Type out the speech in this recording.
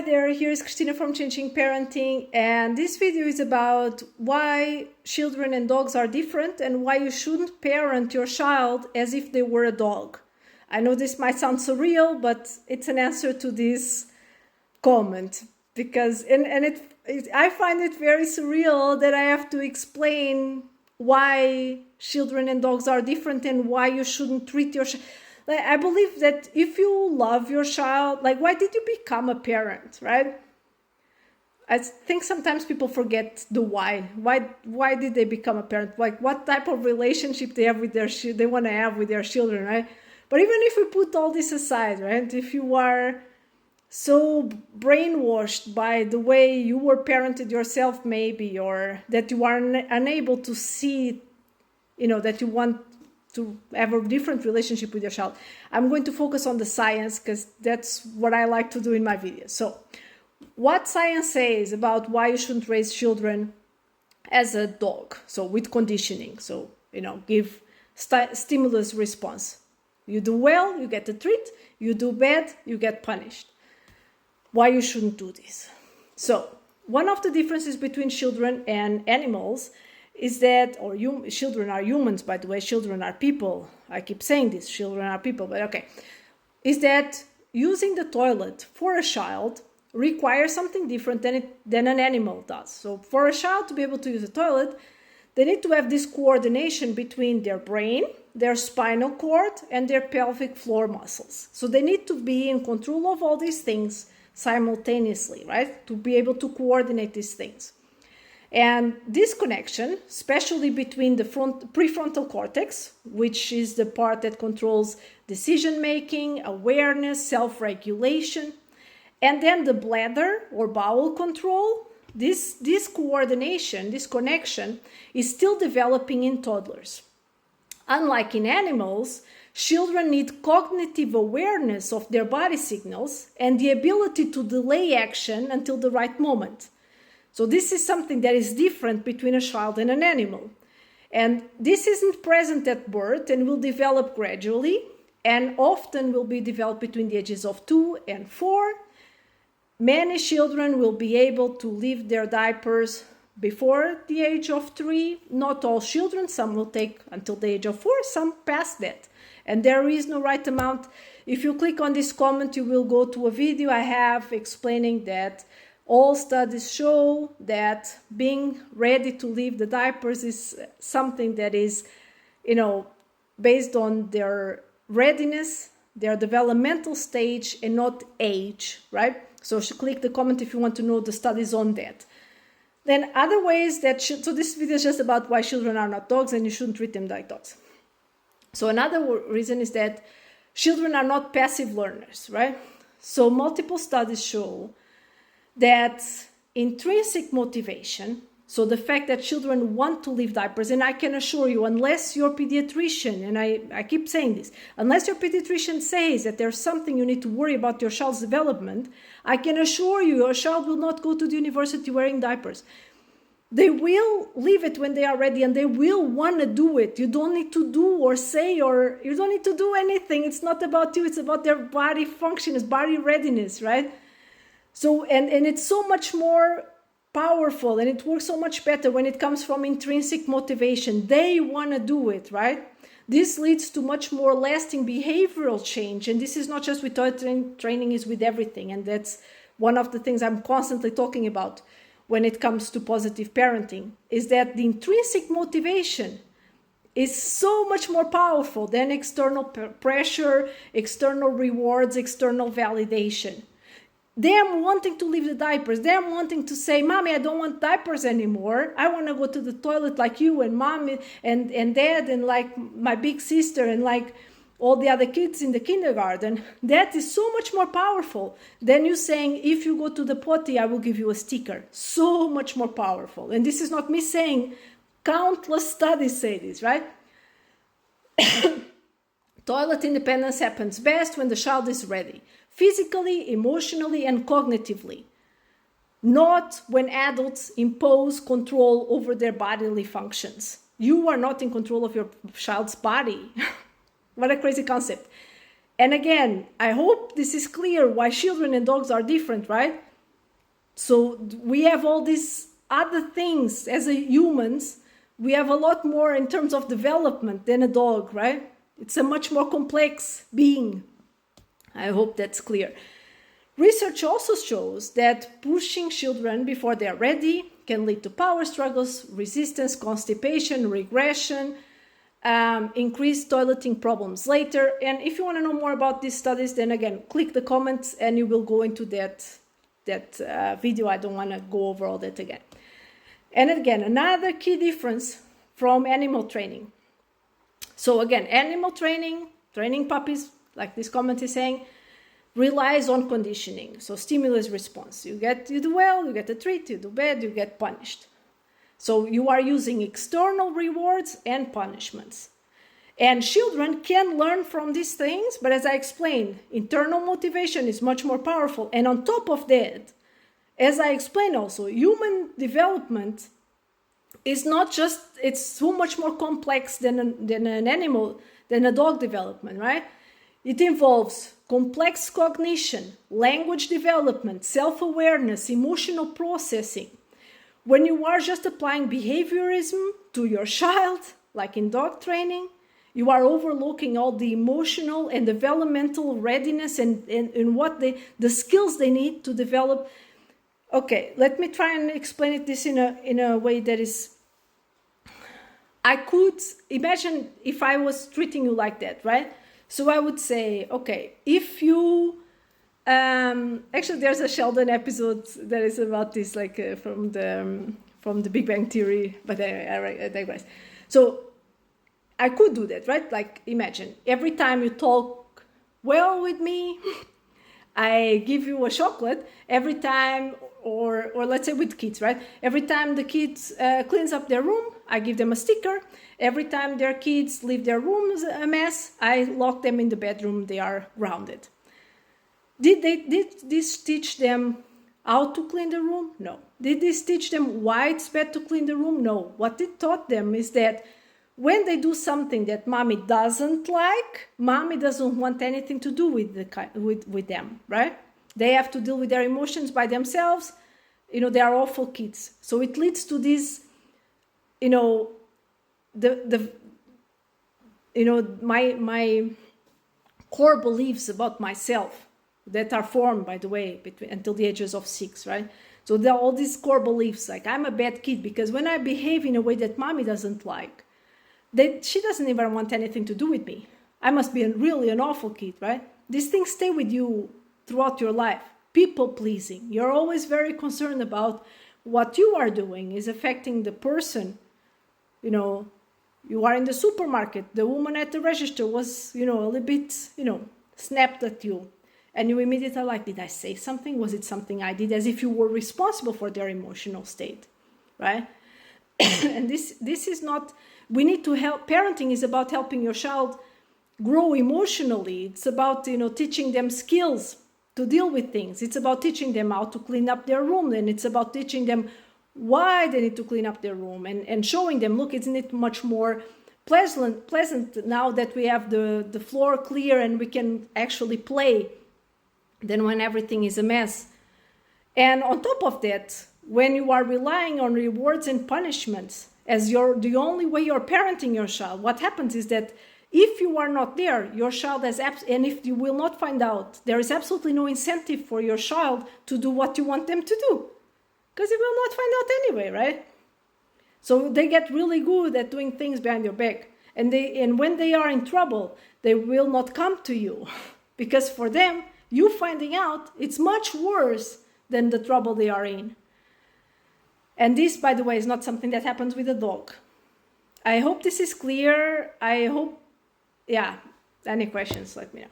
there, here is Christina from Changing Parenting, and this video is about why children and dogs are different and why you shouldn't parent your child as if they were a dog. I know this might sound surreal, but it's an answer to this comment because I find it very surreal that I have to explain why children and dogs are different and why you shouldn't treat your child. I believe that if you love your child, why did you become a parent, right? I think sometimes people forget the why. Why did they become a parent? What type of relationship they have with they want to have with their children, right? But even if we put all this aside, right? If you are so brainwashed by the way you were parented yourself, maybe, or that you are unable to see, that you want to have a different relationship with your child. I'm going to focus on the science because that's what I like to do in my videos. So what science says about why you shouldn't raise children as a dog, so with conditioning. So, give stimulus response. You do well, you get a treat. You do bad, you get punished. Why you shouldn't do this? So one of the differences between children and animals is that, children are humans, by the way, children are people. I keep saying this, children are people, but okay. Is that using the toilet for a child requires something different than an animal does. So for a child to be able to use a toilet, they need to have this coordination between their brain, their spinal cord, and their pelvic floor muscles. So they need to be in control of all these things simultaneously, right? To be able to coordinate these things. And this connection, especially between the prefrontal cortex, which is the part that controls decision-making, awareness, self-regulation, and then the bladder or bowel control, this coordination, this connection is still developing in toddlers. Unlike in animals, children need cognitive awareness of their body signals and the ability to delay action until the right moment. So this is something that is different between a child and an animal. And this isn't present at birth and will develop gradually and often will be developed between the ages of 2 and 4. Many children will be able to leave their diapers before the age of 3. Not all children, some will take until the age of 4, some past that. And there is no right amount. If you click on this comment, you will go to a video I have explaining that all studies show that being ready to leave the diapers is something that is, based on their readiness, their developmental stage, and not age, right? So click the comment if you want to know the studies on that. Then other ways so this video is just about why children are not dogs and you shouldn't treat them like dogs. So another reason is that children are not passive learners, right? So multiple studies show that intrinsic motivation, so the fact that children want to leave diapers, and I can assure you, unless your pediatrician, and I keep saying this, unless your pediatrician says that there's something you need to worry about your child's development, I can assure you your child will not go to the university wearing diapers. They will leave it when they are ready and they will want to do it. You don't need to do or say, or you don't need to do anything. It's not about you, it's about their body function, it's body readiness, right? So, and it's so much more powerful and it works so much better when it comes from intrinsic motivation. They want to do it, right? This leads to much more lasting behavioral change. And this is not just with toy training, is with everything. And that's one of the things I'm constantly talking about when it comes to positive parenting, is that the intrinsic motivation is so much more powerful than external pressure, external rewards, external validation. Them wanting to leave the diapers, them wanting to say, Mommy, I don't want diapers anymore. I want to go to the toilet like you and Mommy and Dad and like my big sister and like all the other kids in the kindergarten. That is so much more powerful than you saying, if you go to the potty, I will give you a sticker. So much more powerful. And this is not me saying, countless studies say this, right? Toilet independence happens best when the child is ready, physically, emotionally, and cognitively. Not when adults impose control over their bodily functions. You are not in control of your child's body. What a crazy concept. And again, I hope this is clear why children and dogs are different, right? So we have all these other things as a humans. We have a lot more in terms of development than a dog, right? It's a much more complex being. I hope that's clear. Research also shows that pushing children before they're ready can lead to power struggles, resistance, constipation, regression, increased toileting problems later. And if you want to know more about these studies, then again, click the comments and you will go into that video. I don't want to go over all that again. And again, another key difference from animal training. So again, animal training puppies, like this comment is saying, relies on conditioning. So stimulus response. You do well, you get a treat, you do bad, you get punished. So you are using external rewards and punishments. And children can learn from these things, but as I explained, internal motivation is much more powerful. And on top of that, as I explained also, human development is not just, it's so much more complex than an animal, than a dog development, right? It involves complex cognition, language development, self-awareness, emotional processing. When you are just applying behaviorism to your child, like in dog training, you are overlooking all the emotional and developmental readiness and what the skills they need to develop. Okay, let me try and explain this in a way that is, I could imagine if I was treating you like that, right? So I would say, okay, if you, actually there's a Sheldon episode that is about this, like from the Big Bang Theory, but I digress. So I could do that, right? Like imagine every time you talk well with me, I give you a chocolate. Every time, or let's say with kids, right? Every time the kids cleans up their room, I give them a sticker. Every time their kids leave their rooms a mess, I lock them in the bedroom. They are grounded. Did this teach them how to clean the room? No. Did this teach them why it's bad to clean the room? No. What it taught them is that when they do something that mommy doesn't like, mommy doesn't want anything to do with them, right? They have to deal with their emotions by themselves. They are awful kids. So it leads to this, my core beliefs about myself that are formed, by the way, until the ages of 6, right? So there are all these core beliefs, like I'm a bad kid because when I behave in a way that mommy doesn't like, she doesn't even want anything to do with me. I must be really an awful kid, right? These things stay with you throughout your life. People pleasing. You're always very concerned about what you are doing is affecting the person. You are in the supermarket. The woman at the register was, a little bit, snapped at you. And you immediately are like, did I say something? Was it something I did? As if you were responsible for their emotional state, right? And this is not, we need to help. Parenting is about helping your child grow emotionally. It's about, teaching them skills to deal with things. It's about teaching them how to clean up their room. And it's about teaching them why they need to clean up their room and showing them, look, isn't it much more pleasant now that we have the floor clear and we can actually play than when everything is a mess. And on top of that, when you are relying on rewards and punishments as the only way you're parenting your child, what happens is that if you are not there, your child has, and if you will not find out, there is absolutely no incentive for your child to do what you want them to do, because they will not find out anyway, right? So they get really good at doing things behind your back, and when they are in trouble, they will not come to you, because for them, you finding out, it's much worse than the trouble they are in. And this, by the way, is not something that happens with a dog. I hope this is clear. Any questions, let me know.